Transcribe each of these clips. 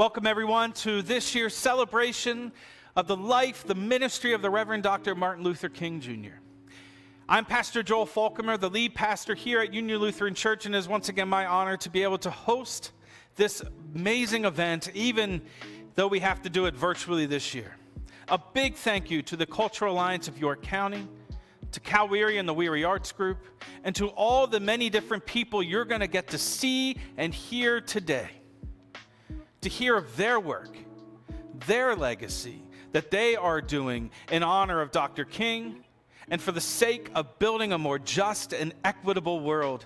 Welcome, everyone, to this year's celebration of the life, the ministry of the Reverend Dr. Martin Luther King, Jr. I'm Pastor Joel Falcomer, the lead pastor here at Union Lutheran Church, and it is once again my honor to be able to host this amazing event, even though we have to do it virtually this year. A big thank you to the Cultural Alliance of York County, to Cal Weary and the Weary Arts Group, and to all the many different people you're going to get to see and hear today, to hear of their work, their legacy that they are doing in honor of Dr. King and for the sake of building a more just and equitable world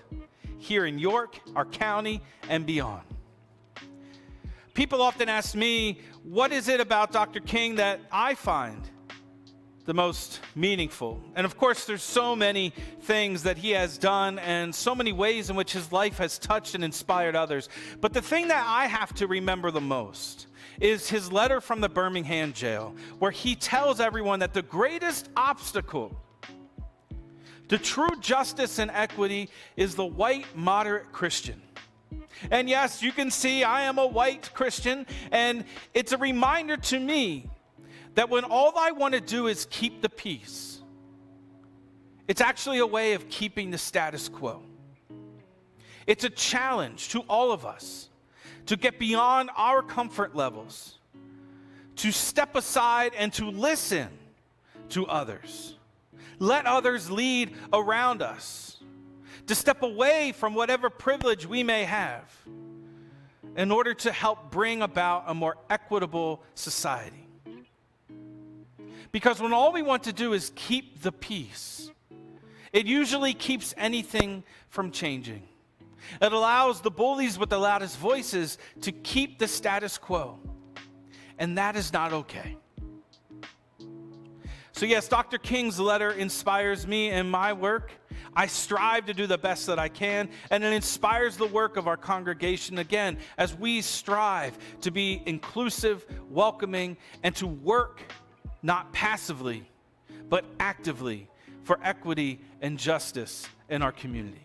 here in York, our county, and beyond. People often ask me, what is it about Dr. King that I find the most meaningful? And of course, there's so many things that he has done and so many ways in which his life has touched and inspired others. But the thing that I have to remember the most is his letter from the Birmingham jail, where he tells everyone that the greatest obstacle to true justice and equity is the white moderate Christian. And yes, you can see I am a white Christian, and it's a reminder to me that when all I want to do is keep the peace, it's actually a way of keeping the status quo. It's a challenge to all of us to get beyond our comfort levels, to step aside and to listen to others. Let others lead around us, to step away from whatever privilege we may have in order to help bring about a more equitable society. Because when all we want to do is keep the peace, it usually keeps anything from changing. It allows the bullies with the loudest voices to keep the status quo. And that is not okay. So yes, Dr. King's letter inspires me in my work. I strive to do the best that I can, and it inspires the work of our congregation, again, as we strive to be inclusive, welcoming, and to work not passively, but actively for equity and justice in our community.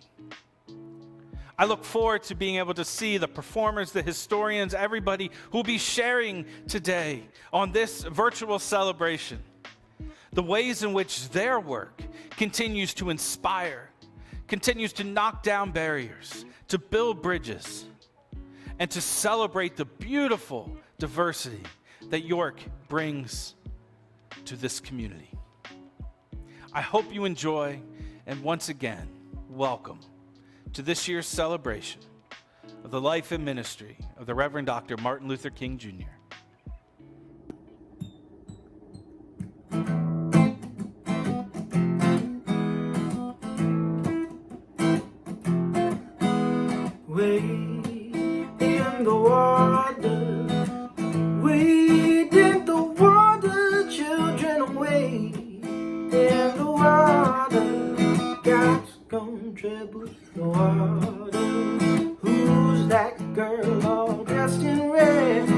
I look forward to being able to see the performers, the historians, everybody who will be sharing today on this virtual celebration, the ways in which their work continues to inspire, continues to knock down barriers, to build bridges, and to celebrate the beautiful diversity that York brings to this community. I hope you enjoy, and once again, welcome to this year's celebration of the life and ministry of the Reverend Dr. Martin Luther King, Jr. In the water, wade in the water, children, wade in the water. God's gonna trouble the water. Who's that girl all dressed in red?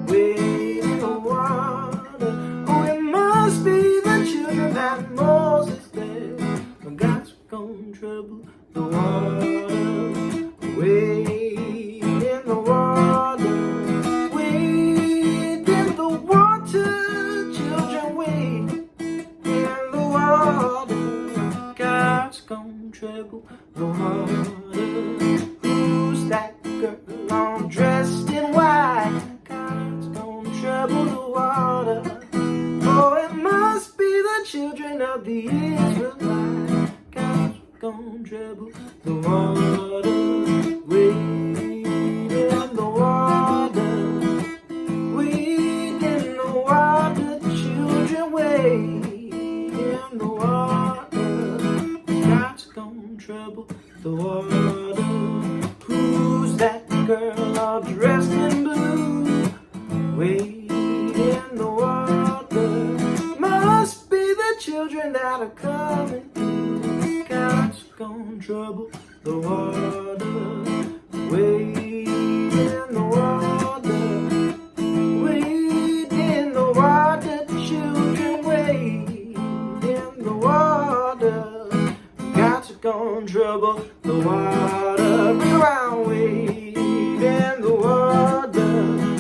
Wade in the water. Oh, it must be the children that Moses led. God's gonna trouble the water. Wade in the water, wade in the water, children, wade in the water. God's gonna trouble the water. Who's that girl all dressed in white? God's gonna trouble the water. Oh, it must be the children of the Israelites. God's gonna trouble the water. Wade in the water, wade in the water, children, wade in the water. God's gonna trouble the water. Who's that girl all dressed in blue? Wade in the water. Must be the children that are coming through. God's gonna trouble the water. Wade in the water, wade in the water, children, wade in the water. God's gonna trouble the water. Bring around, wade in the water.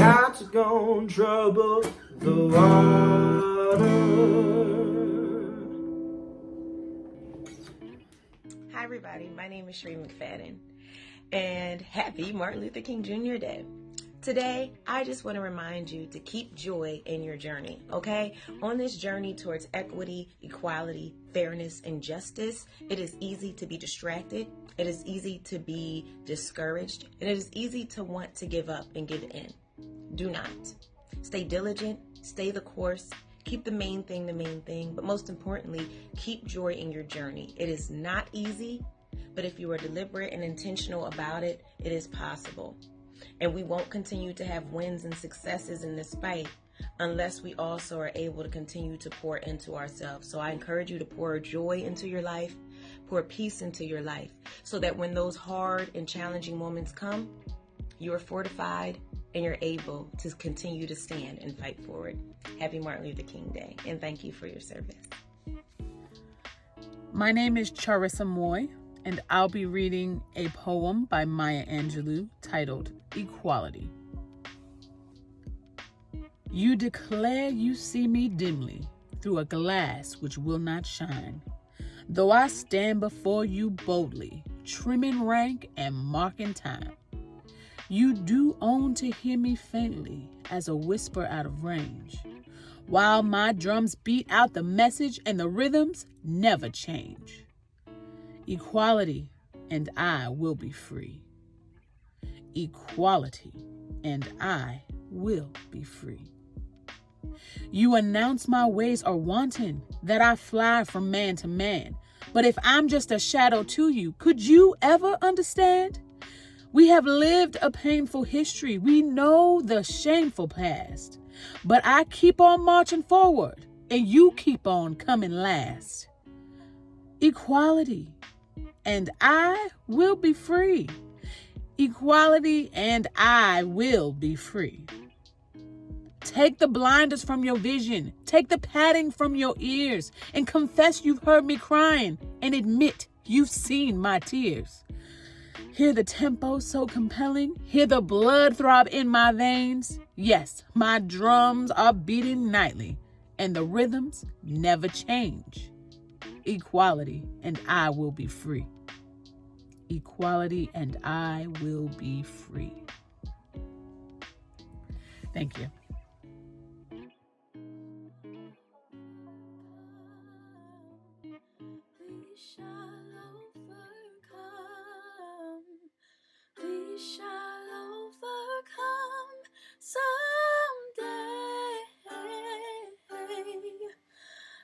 Cats are gonna trouble the water. Hi, everybody. My name is Sheree McFadden, and happy Martin Luther King Jr. Day. Today, I just want to remind you to keep joy in your journey, okay? On this journey towards equity, equality, fairness, and justice, it is easy to be distracted. It is easy to be discouraged. And it is easy to want to give up and give in. Do not. Stay diligent, stay the course, keep the main thing, but most importantly, keep joy in your journey. It is not easy, but if you are deliberate and intentional about it, it is possible. And we won't continue to have wins and successes in this fight unless we also are able to continue to pour into ourselves. So I encourage you to pour joy into your life, pour peace into your life, so that when those hard and challenging moments come, you are fortified and you're able to continue to stand and fight forward. Happy Martin Luther King Day, and thank you for your service. My name is Charissa Moy, and I'll be reading a poem by Maya Angelou titled Equality. You declare you see me dimly through a glass which will not shine, though I stand before you boldly, trimming rank and marking time. You do own to hear me faintly as a whisper out of range, while my drums beat out the message and the rhythms never change. Equality, and I will be free. Equality, and I will be free. You announce my ways are wanton, that I fly from man to man. But if I'm just a shadow to you, could you ever understand? We have lived a painful history. We know the shameful past. But I keep on marching forward, and you keep on coming last. Equality, and I will be free. Equality, and I will be free. Take the blinders from your vision. Take the padding from your ears and confess you've heard me crying and admit you've seen my tears. Hear the tempo so compelling. Hear the blood throb in my veins. Yes, my drums are beating nightly and the rhythms never change. Equality, and I will be free. Equality, and I will be free. Thank you. We shall overcome. We shall overcome someday.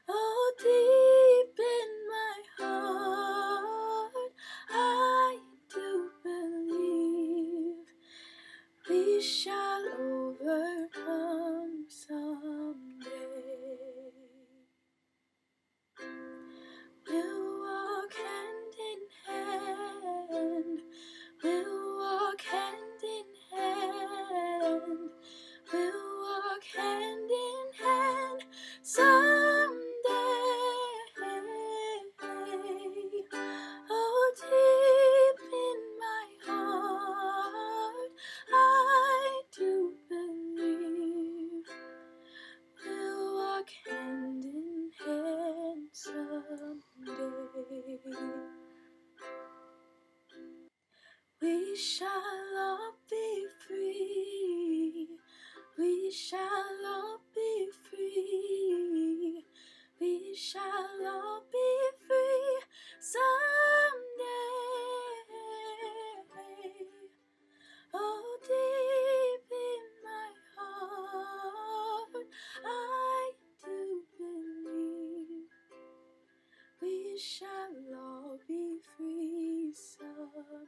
Oh, deep in my heart, I do believe we shall overcome someday. We'll walk hand in hand. We'll walk hand in hand. We'll walk hand in hand someday. Oh, deep in my heart, I do believe we'll walk hand in hand someday. We shall all be free. We shall all be free. We shall all be free someday. Oh, deep in my heart, I do believe we shall all be free someday.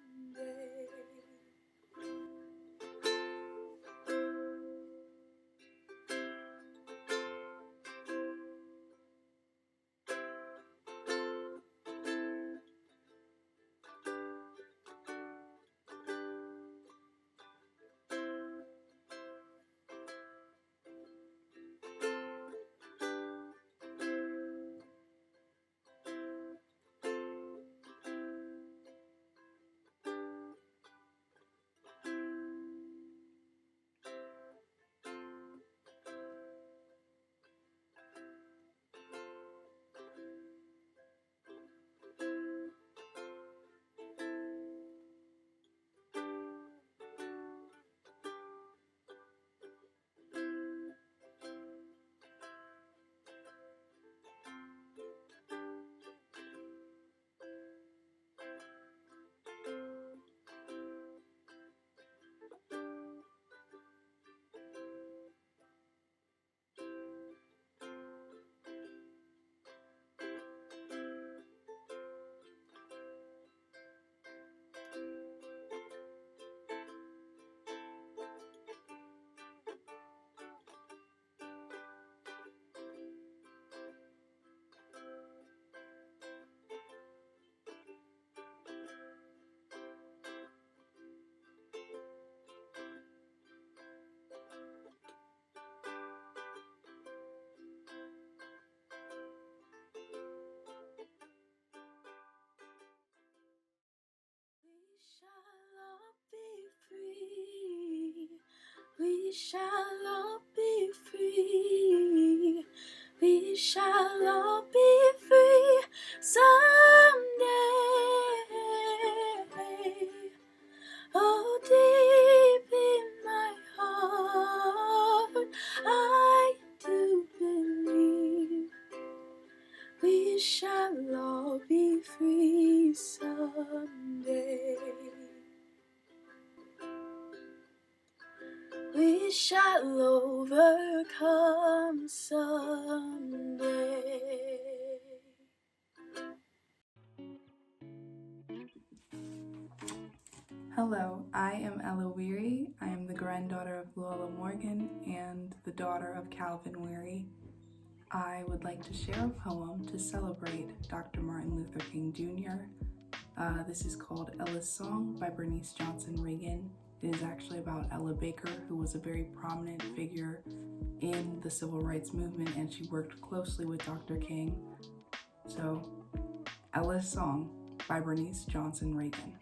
shall all be free. We shall all be free someday. Oh, deep in my heart, I do believe we shall all be free someday. We shall overcome someday. Hello, I am Ella Weary. I am the granddaughter of Luella Morgan and the daughter of Calvin Weary. I would like to share a poem to celebrate Dr. Martin Luther King Jr. This is called Ella's Song by Bernice Johnson Reagan. It is actually about Ella Baker, who was a very prominent figure in the civil rights movement, and she worked closely with Dr. King. So, Ella's Song by Bernice Johnson Reagan.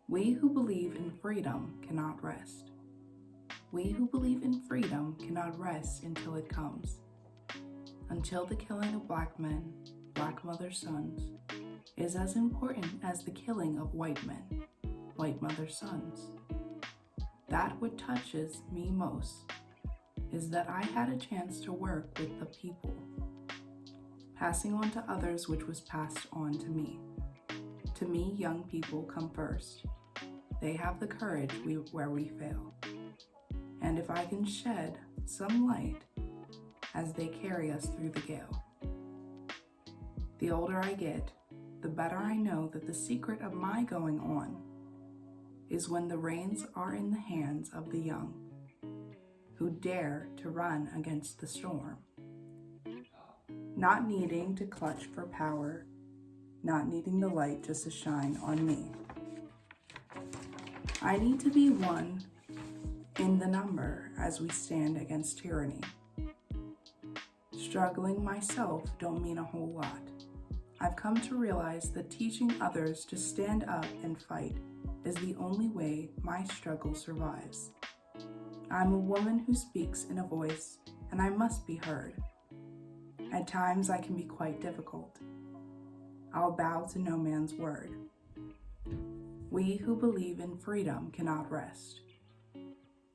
We who believe in freedom cannot rest. We who believe in freedom cannot rest until it comes. Until the killing of black men, black mothers' sons, is as important as the killing of white men, white mothers' sons. That what touches me most is that I had a chance to work with the people, passing on to others which was passed on to me. To me, young people come first. They have the courage where we fail. And if I can shed some light as they carry us through the gale. The older I get, the better I know that the secret of my going on is when the reins are in the hands of the young, who dare to run against the storm, not needing to clutch for power, not needing the light just to shine on me. I need to be one in the number as we stand against tyranny. Struggling myself don't mean a whole lot. I've come to realize that teaching others to stand up and fight is the only way my struggle survives. I'm a woman who speaks in a voice, and I must be heard. At times I can be quite difficult. I'll bow to no man's word. We who believe in freedom cannot rest.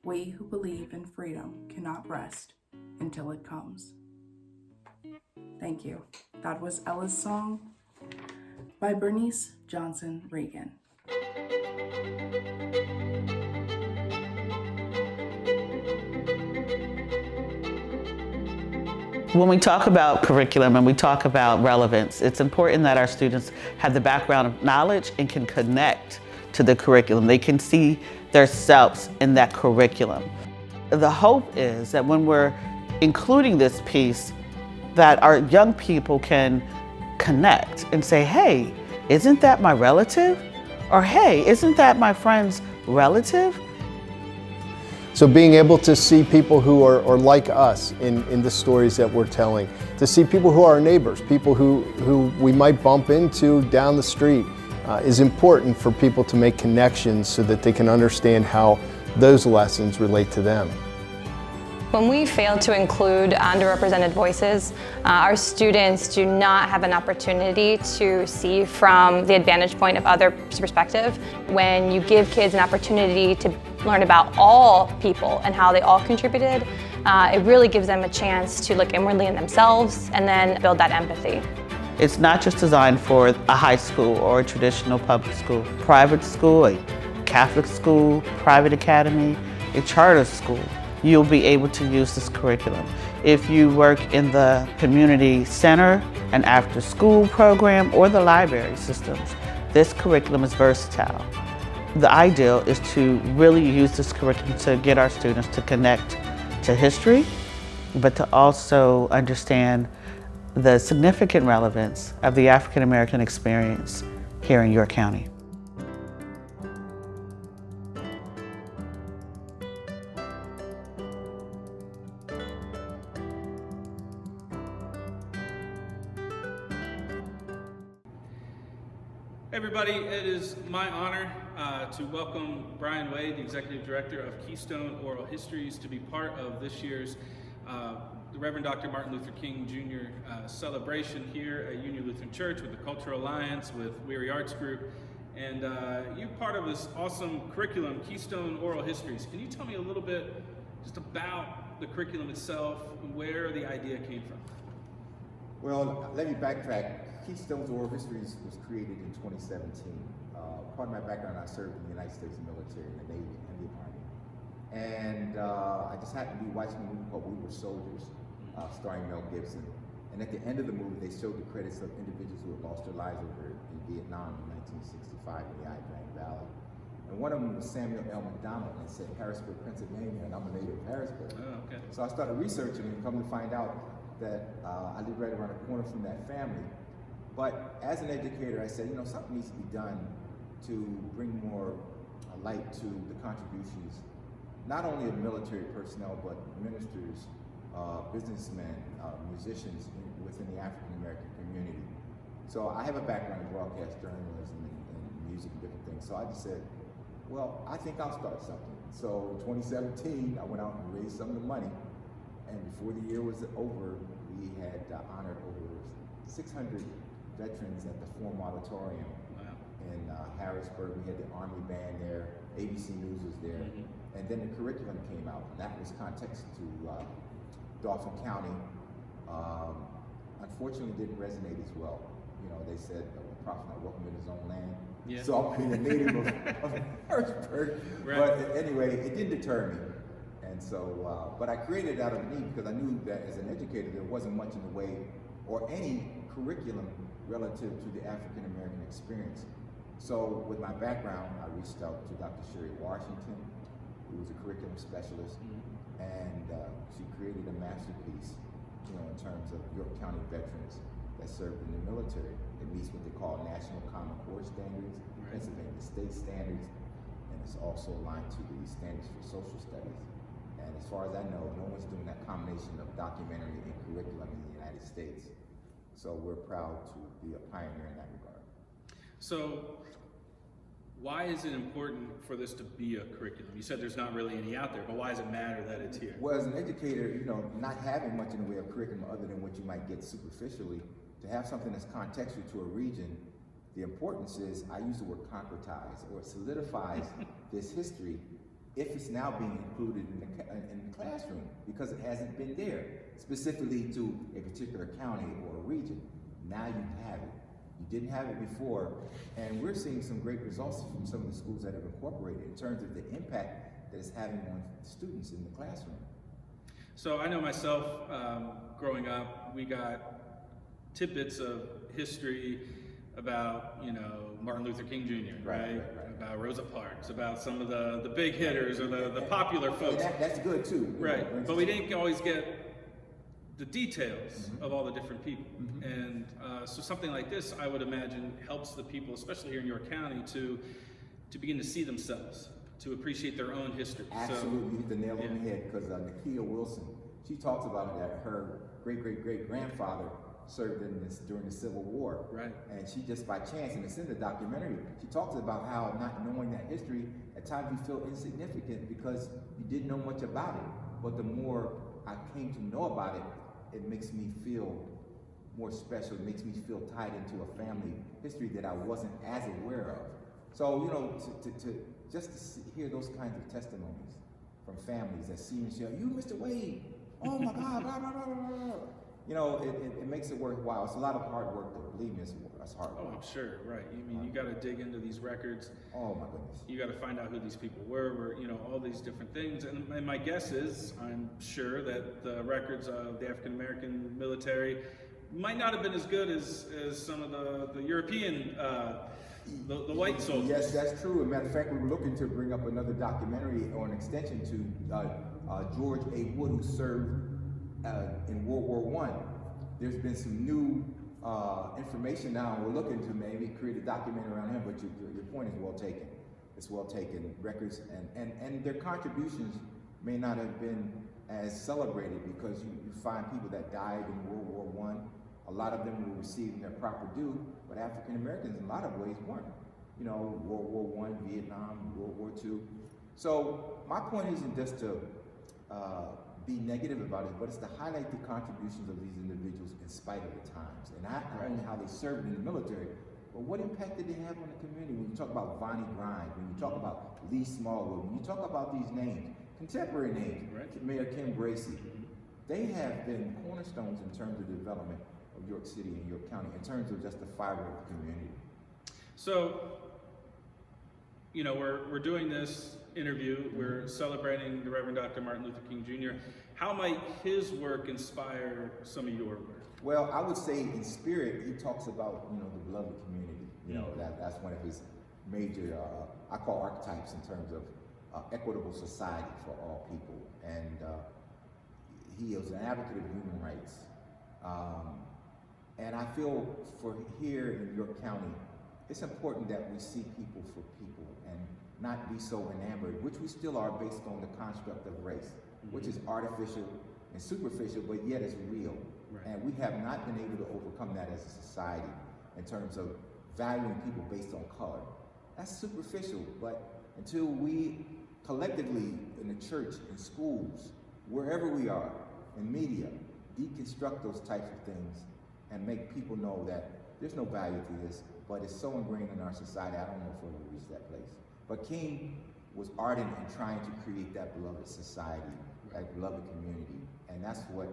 We who believe in freedom cannot rest until it comes. Thank you. That was Ella's Song by Bernice Johnson Reagan. When we talk about curriculum and we talk about relevance, it's important that our students have the background of knowledge and can connect to the curriculum. They can see themselves in that curriculum. The hope is that when we're including this piece, that our young people can connect and say, hey, isn't that my relative? Or hey, isn't that my friend's relative? So being able to see people who are like us in the stories that we're telling, to see people who are our neighbors, people who we might bump into down the street, is important for people to make connections so that they can understand how those lessons relate to them. When we fail to include underrepresented voices, our students do not have an opportunity to see from the advantage point of others' perspective. When you give kids an opportunity to learn about all people and how they all contributed, it really gives them a chance to look inwardly in themselves and then build that empathy. It's not just designed for a high school or a traditional public school. Private school, a Catholic school, private academy, a charter school. You'll be able to use this curriculum. If you work in the community center, an after-school program, or the library systems, this curriculum is versatile. The ideal is to really use this curriculum to get our students to connect to history, but to also understand the significant relevance of the African American experience here in York County. Everybody, it is my honor to welcome Brian Wade, the Executive Director of Keystone Oral Histories, to be part of this year's the Reverend Dr. Martin Luther King Jr. Celebration here at Union Lutheran Church with the Cultural Alliance, with Weary Arts Group. And you're part of this awesome curriculum, Keystone Oral Histories. Can you tell me a little bit just about the curriculum itself, where the idea came from? Well, let me backtrack. Keystone's Oral Histories was created in 2017. Part of my background, I served in the United States military, in the Navy and the Army. And I just happened to be watching a movie called We Were Soldiers, starring Mel Gibson. And at the end of the movie, they showed the credits of individuals who had lost their lives over in Vietnam in 1965 in the Idrang Valley. And one of them was Samuel L. McDonald, and it said Harrisburg, Pennsylvania, and I'm a native of Harrisburg. Oh, okay. So I started researching and come to find out that I live right around the corner from that family. But as an educator, I said, you know, something needs to be done to bring more light to the contributions, not only of military personnel, but ministers, businessmen, musicians within the African American community. So I have a background in broadcast journalism and music and different things. So I just said, well, I think I'll start something. So in 2017, I went out and raised some of the money. And before the year was over, we had honored over 600 veterans at the Forum Auditorium in Harrisburg. We had the Army Band there, ABC News was there, and then the curriculum came out, and that was context to Dauphin County. Unfortunately, didn't resonate as well. You know, they said a prophet not welcome in his own land. Yeah. So I'm being a native of Harrisburg. Right. But anyway, it didn't deter me. And so, but I created it out of need because I knew that as an educator, there wasn't much in the way or any curriculum relative to the African American experience. So with my background, I reached out to Dr. Sherry Washington, who was a curriculum specialist, and she created a masterpiece, you know, in terms of York County veterans that served in the military. It meets what they call National Common Core Standards, Pennsylvania State Standards, and it's also aligned to the Standards for Social Studies. And as far as I know, no one's doing that combination of documentary and curriculum in the United States. So we're proud to be a pioneer in that regard. So why is it important for this to be a curriculum? You said there's not really any out there, but why does it matter that it's here? Well, as an educator, you know, not having much in the way of curriculum other than what you might get superficially, to have something that's contextual to a region, the importance is, I use the word concretize, or it solidifies this history if it's now being included in the classroom, because it hasn't been there, specifically to a particular county or a region. Now you have it. You didn't have it before, and we're seeing some great results from some of the schools that have incorporated in terms of the impact that it's having on students in the classroom. So I know myself, growing up, we got tidbits of history about, you know, Martin Luther King Jr., right? About Rosa Parks, about some of the big hitters or the popular folks. That's good too. Right, but we didn't always get the details of all the different people. And so something like this, I would imagine, helps the people, especially here in York County, to begin to see themselves, to appreciate their own history. Absolutely, you hit the nail on the head, because Nakia Wilson, she talks about that her great-great-great-grandfather served during the Civil War. Right. And she just by chance, and it's in the documentary, she talks about how not knowing that history, at times you feel insignificant because you didn't know much about it. But the more I came to know about it, it makes me feel more special. It makes me feel tied into a family history that I wasn't as aware of. So, you know, to hear those kinds of testimonies from families that see and say, you Mr. Wade, oh my God, blah, blah, blah, blah, blah. You know, it makes it worthwhile. It's a lot of hard work, though. Believe me, it's hard work. Oh, I'm sure, right. You got to dig into these records. Oh, my goodness. You got to find out who these people were, you know, all these different things. And my guess is, I'm sure that the records of the African American military might not have been as good as some of the European, the white soldiers. Yes, that's true. As a matter of fact, we were looking to bring up another documentary or an extension to George A. Wood, who served in World War I. There's been some new information now, and we're looking to maybe create a documentary around him, but your point is well taken. It's well taken. Records and their contributions may not have been as celebrated, because you find people that died in World War I. A lot of them were receiving their proper due, but African Americans in a lot of ways weren't. you know, World War I, Vietnam, World War II. So my point isn't just to be negative about it, but it's to highlight the contributions of these individuals in spite of the times. And not only how they served in the military, but what impact did they have on the community? When you talk about Vonnie Grimes, when you talk about Lee Smallwood, when you talk about these names, contemporary names, Mayor Kim Bracey, they have been cornerstones in terms of the development of York City and York County, in terms of just the fiber of the community. So, you know, we're doing this interview, we're celebrating the Reverend Dr. Martin Luther King Jr. How might his work inspire some of your work? Well, I would say in spirit, he talks about, you know, the beloved community. You know, that's one of his major, I call archetypes in terms of equitable society for all people. And he was an advocate of human rights. And I feel for here in York County, it's important that we see people for people and not be so enamored, which we still are based on the construct of race, which is artificial and superficial, but yet it's real. And we have not been able to overcome that as a society in terms of valuing people based on color. That's superficial, but until we collectively in the church, in schools, wherever we are, in media, deconstruct those types of things and make people know that there's no value to this, but it's so ingrained in our society, I don't know if we'll ever reach that place. But King was ardent in trying to create that beloved society, that beloved community, and that's what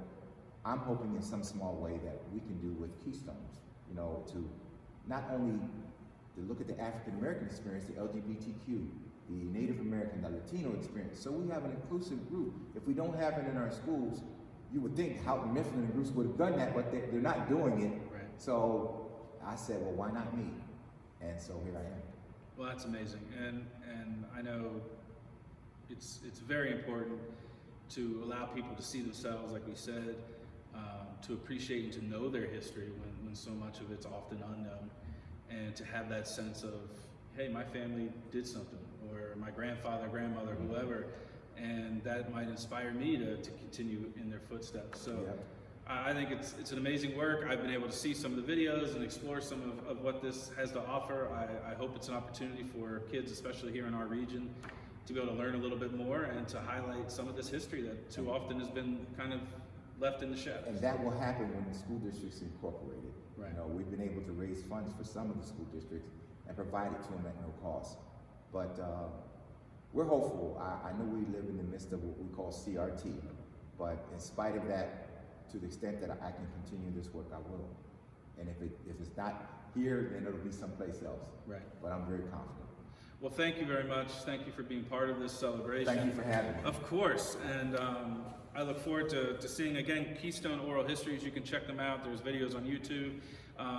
I'm hoping in some small way that we can do with Keystones, you know, to not only to look at the African American experience, the LGBTQ, the Native American, the Latino experience, so we have an inclusive group. If we don't have it in our schools, you would think Houghton Mifflin and Bruce would have done that, but they're not doing it. Right. So I said, well, why not me? And so here I am. Well, that's amazing, and I know it's very important to allow people to see themselves, like we said, to appreciate and to know their history when so much of it's often unknown, and to have that sense of, hey, my family did something, or my grandfather, grandmother, whoever, and that might inspire me to continue in their footsteps. So. Yeah. I think it's an amazing work. I've been able to see some of the videos and explore some of what this has to offer. I hope it's an opportunity for kids, especially here in our region, to be able to learn a little bit more and to highlight some of this history that too often has been kind of left in the shadows. And that will happen when the school districts incorporate it. Right. You know, we've been able to raise funds for some of the school districts and provide it to them at no cost. But we're hopeful. I know we live in the midst of what we call CRT, but in spite of that, to the extent that I can continue this work, I will. And if it's not here, then it'll be someplace else. Right. But I'm very confident. Well, thank you very much. Thank you for being part of this celebration. Thank you for having me. Of course. And I look forward to seeing, again, Keystone Oral Histories. You can check them out. There's videos on YouTube.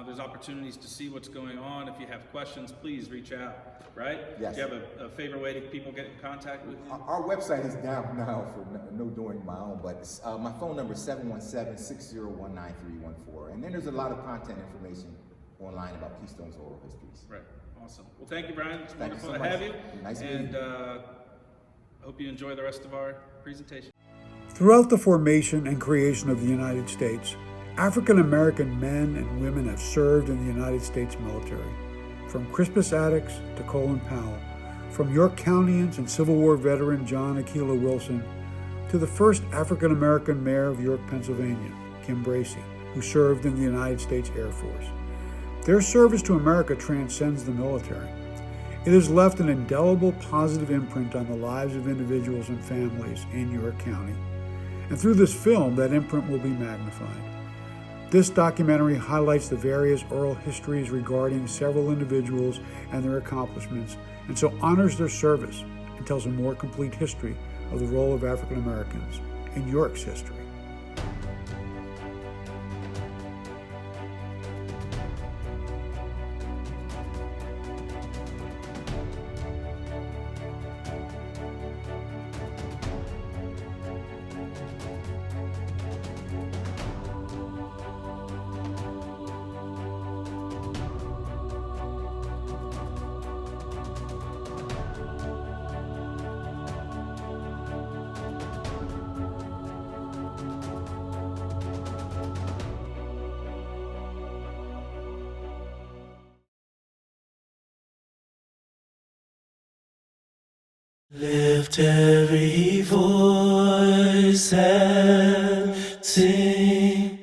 There's opportunities to see what's going on. If you have questions, please reach out. Right? Yes. Do you have a favorite way that people get in contact with you? Our website is down now for no doing my own, but my phone number is 717-601-9314. And then there's a lot of content information online about Keystone's Oral Histories. Right. Awesome. Well, thank you, Brian. It's Thank you wonderful so to much. have you. Nice meeting you. And hope you enjoy the rest of our presentation. Throughout the formation and creation of the United States, African American men and women have served in the United States military. From Crispus Attucks to Colin Powell, from York Countyans and Civil War veteran John Aquila Wilson, to the first African American mayor of York, Pennsylvania, Kim Bracey, who served in the United States Air Force. Their service to America transcends the military. It has left an indelible positive imprint on the lives of individuals and families in York County. And through this film, that imprint will be magnified. This documentary highlights the various oral histories regarding several individuals and their accomplishments, and so honors their service and tells a more complete history of the role of African Americans in York's history. Lift every voice and sing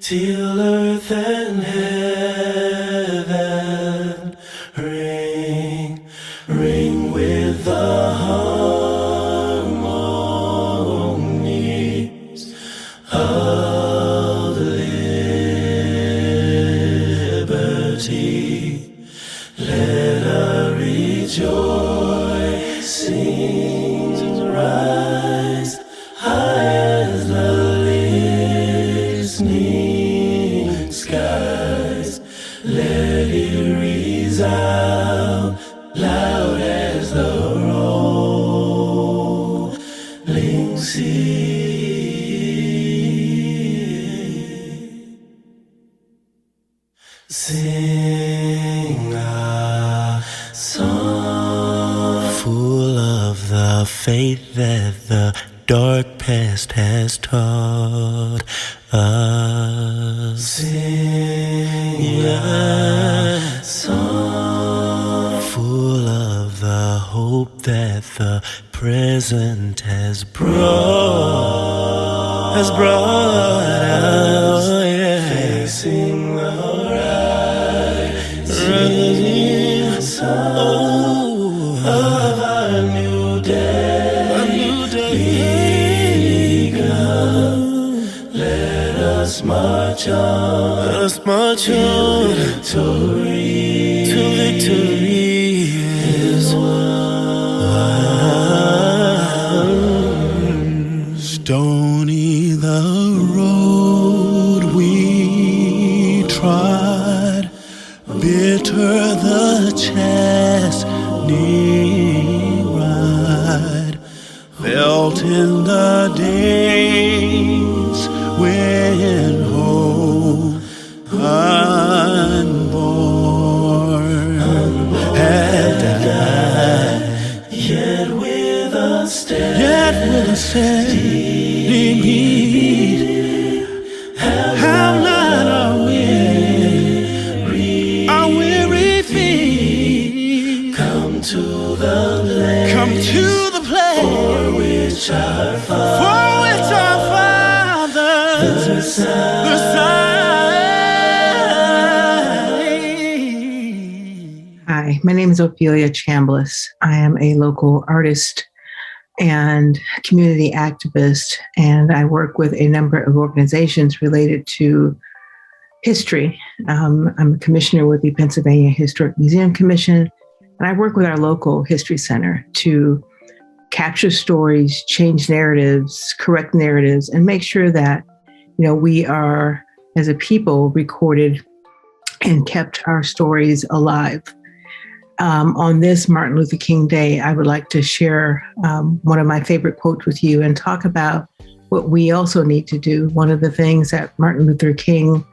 till earth and heaven ring, ring with the harmonies of liberty. Let our rejoicings rise high as the listening skies. Let it resound loud as the rolling sea. Sing a song full of the faith that the dark past has taught us. Sing a song full of the hope that the present has brought us. Facing the rising sun of our new day begun. Let us march on, to victory is won. Stony the road we trod, bitter the chastening ride, felt in the days when hope unborn had died. Yet with a steady beat, how not are weary feet come to the place for which our fathers Hi, my name is Ophelia Chambliss. I am a local artist and community activist, and I work with a number of organizations related to history. I'm a commissioner with the Pennsylvania Historic Museum Commission, and I work with our local history center to capture stories, change narratives, correct narratives, and make sure that, we are, as a people, recorded and kept our stories alive. On this Martin Luther King Day, I would like to share one of my favorite quotes with you and talk about what we also need to do. One of the things that Martin Luther King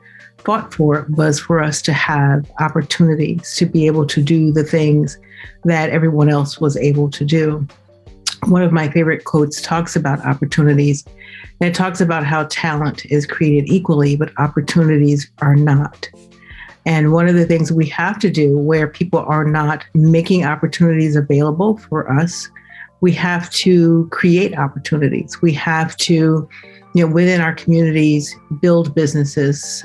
fought for was for us to have opportunities to be able to do the things that everyone else was able to do. One of my favorite quotes talks about opportunities, and it talks about how talent is created equally, but opportunities are not. And one of the things we have to do where people are not making opportunities available for us, we have to create opportunities. We have to, within our communities, build businesses,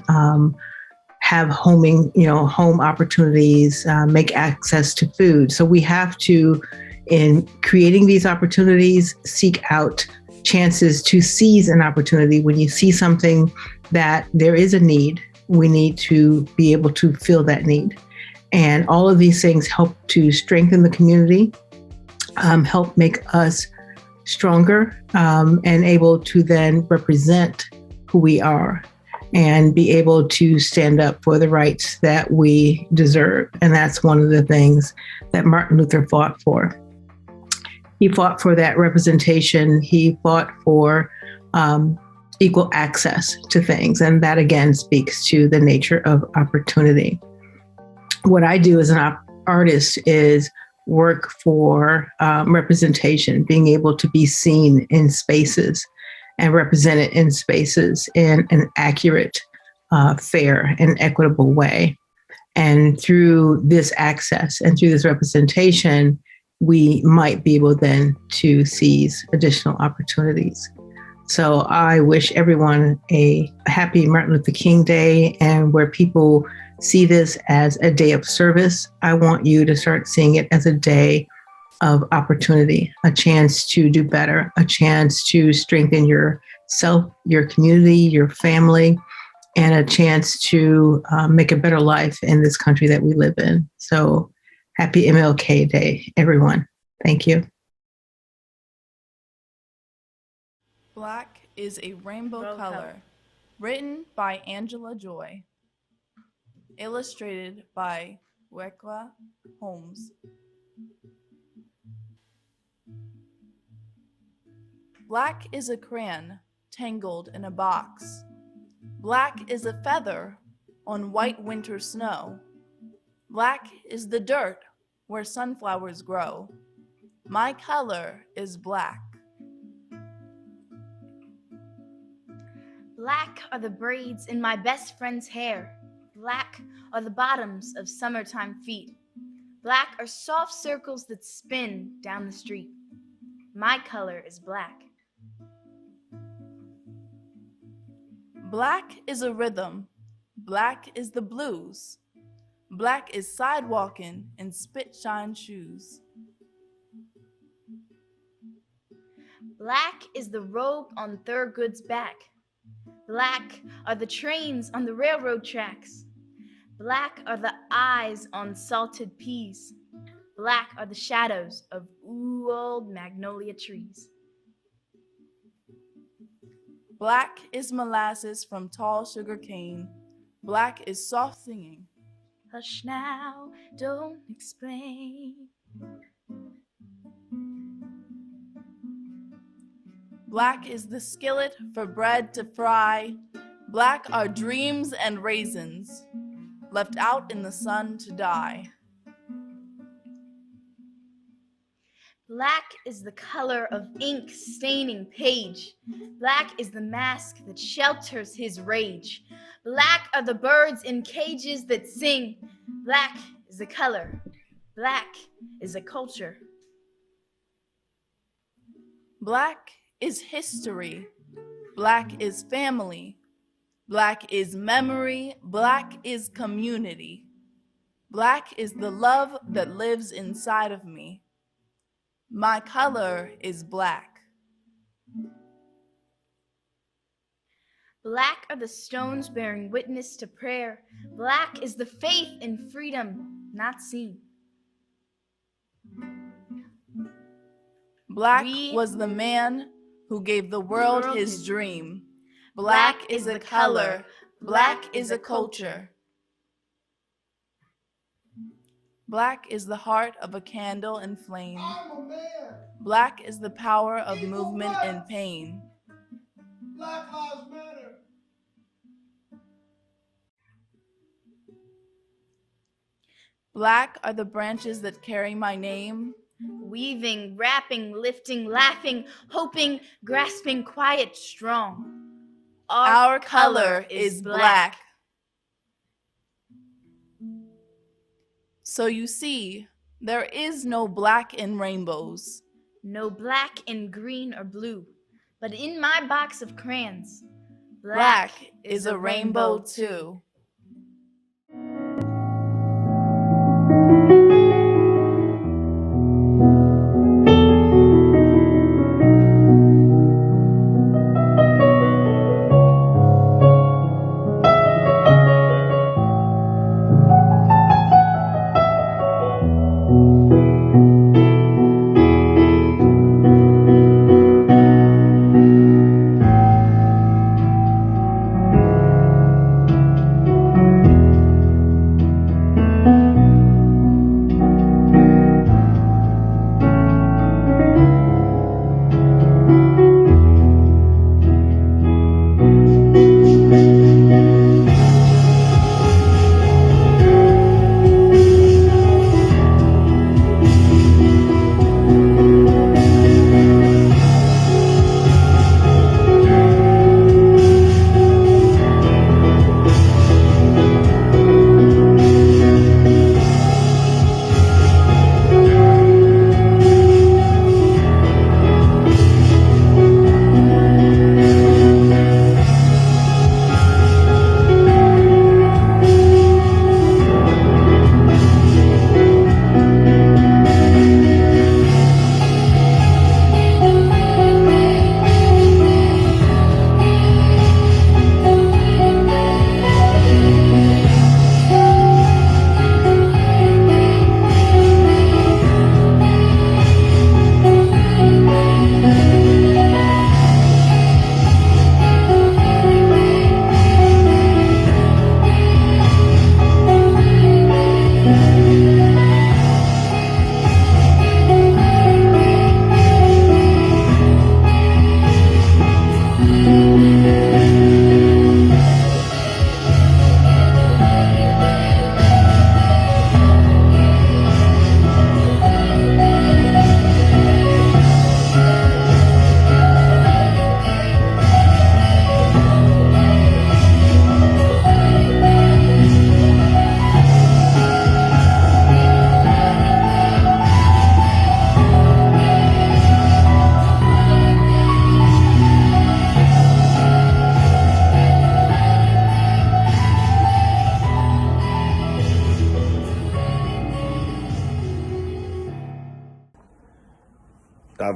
have home opportunities, make access to food. So we have to, in creating these opportunities, seek out chances to seize an opportunity. When you see something that there is a need, we need to be able to fill that need. And all of these things help to strengthen the community, help make us stronger, and able to then represent who we are and be able to stand up for the rights that we deserve. And that's one of the things that Martin Luther fought for. He fought for that representation. He fought for equal access to things. And that again speaks to the nature of opportunity. What I do as an artist is work for representation, being able to be seen in spaces and represented in spaces in an accurate, fair, and equitable way. And through this access and through this representation, we might be able then to seize additional opportunities. So I wish everyone a happy Martin Luther King Day, and where people see this as a day of service, I want you to start seeing it as a day of opportunity, a chance to do better, a chance to strengthen yourself, your community, your family, and a chance to make a better life in this country that we live in. So happy MLK Day, everyone. Thank you. Black is a rainbow color. Written by Angela Joy. Illustrated by Wekla Holmes. Black is a crayon tangled in a box. Black is a feather on white winter snow. Black is the dirt where sunflowers grow. My color is black. Black are the braids in my best friend's hair. Black are the bottoms of summertime feet. Black are soft circles that spin down the street. My color is black. Black is a rhythm. Black is the blues. Black is sidewalking in spit-shine shoes. Black is the robe on Thurgood's back. Black are the trains on the railroad tracks. Black are the eyes on salted peas. Black are the shadows of old magnolia trees. Black is molasses from tall sugar cane. Black is soft singing. Hush now, don't explain. Black is the skillet for bread to fry. Black are dreams and raisins, left out in the sun to die. Black is the color of ink staining page. Black is the mask that shelters his rage. Black are the birds in cages that sing. Black is a color. Black is a culture. Black is history. Black is family. Black is memory. Black is community. Black is the love that lives inside of me. My color is black. Black are the stones bearing witness to prayer. Black is the faith in freedom not seen. Black was the man who gave the world his dream. Black is a color. Black is a culture. Black is the heart of a candle in flame. Black is the power of movement and pain. Black Lives Matter. Black are the branches that carry my name. Weaving, rapping, lifting, laughing, hoping, grasping, quiet, strong. Our color is black. So you see, there is no black in rainbows. No black in green or blue, but in my box of crayons, black is a rainbow too.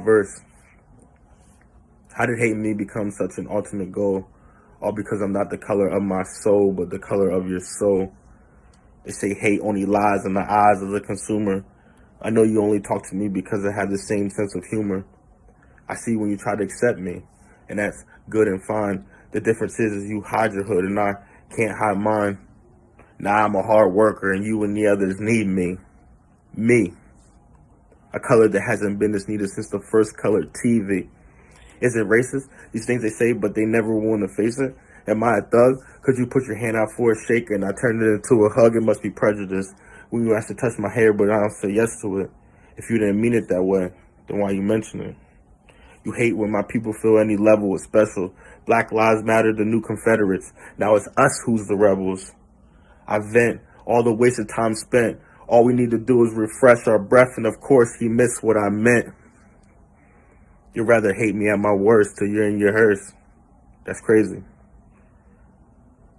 verse. How did hate me become such an ultimate goal? All because I'm not the color of my soul, but the color of your soul. They say hate only lies in the eyes of the consumer. I know you only talk to me because I have the same sense of humor. I see when you try to accept me, and that's good and fine. The difference is you hide your hood and I can't hide mine. Now I'm a hard worker and you and the others need me. Me. A color that hasn't been this needed since the first colored TV. Is it racist? These things they say, but they never want to face it. Am I a thug? Could you put your hand out for a shake and I turned it into a hug? It must be prejudice. When you asked to touch my hair, but I don't say yes to it. If you didn't mean it that way, then why you mention it? You hate when my people feel any level is special. Black Lives Matter, the new Confederates. Now it's us who's the rebels. I vent all the wasted time spent. All we need to do is refresh our breath, and of course he missed what I meant. You'd rather hate me at my worst till you're in your hearse. That's crazy.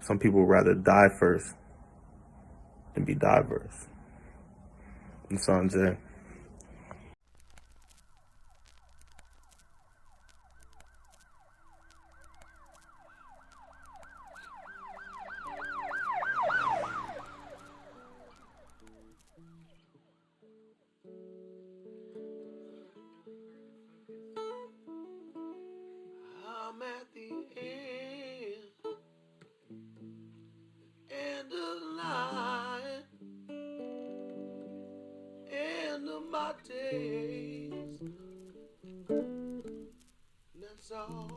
Some people would rather die first than be diverse. And Sanjay. I'm at the end of the line, end of my days. That's alright.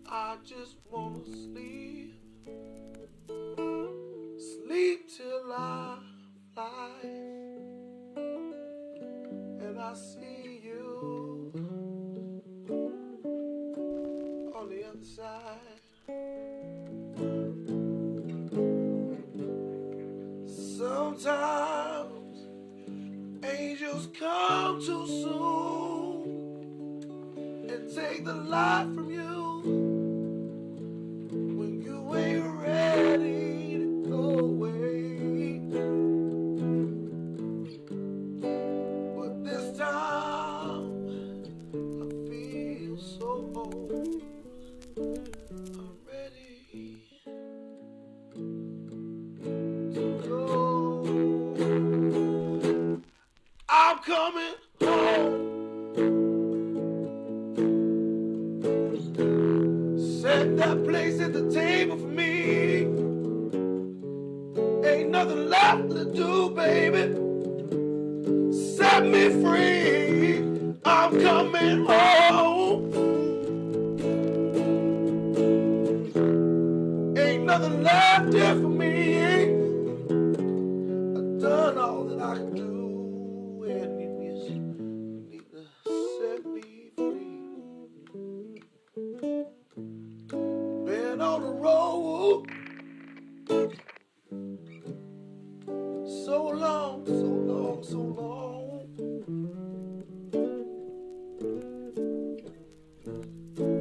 I just wanna sleep, sleep till I fly, and I see you on the other side. Sometimes angels come too soon and take the life from you when you ain't ready to go away. But this time I feel so old. I'm ready to go. I'm coming home. Set that place at the table for me. Ain't nothing left to do, baby. Set me free. I'm coming home. Ain't nothing left here for me. I've done all that I can do, and you need to set me free. Been on the road so long, so long, so long.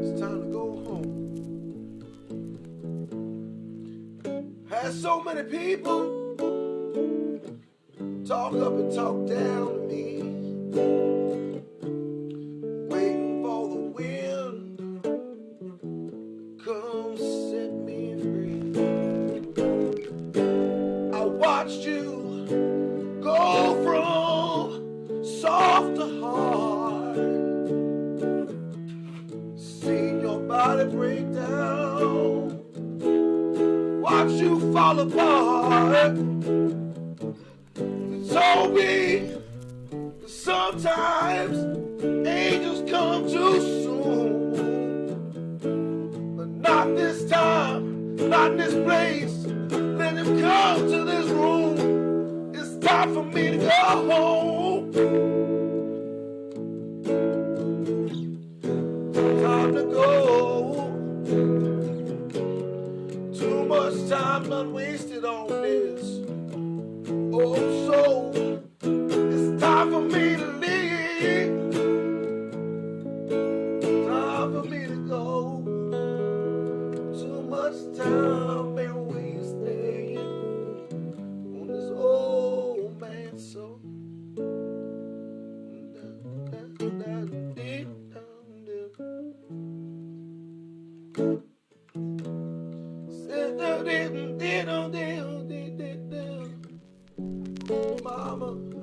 It's time to go home. Had so many people talk up and talk down to me, waiting for the wind to come set me free. I watched you go from soft to hard, seen your body break down, watch you fall apart. You told me that sometimes angels come too soon, but not this time, not in this place. Let him come to this room. It's time for me to go home. Time to go. Too much time done wasted on this. Oh, so it's time for me to leave. mama.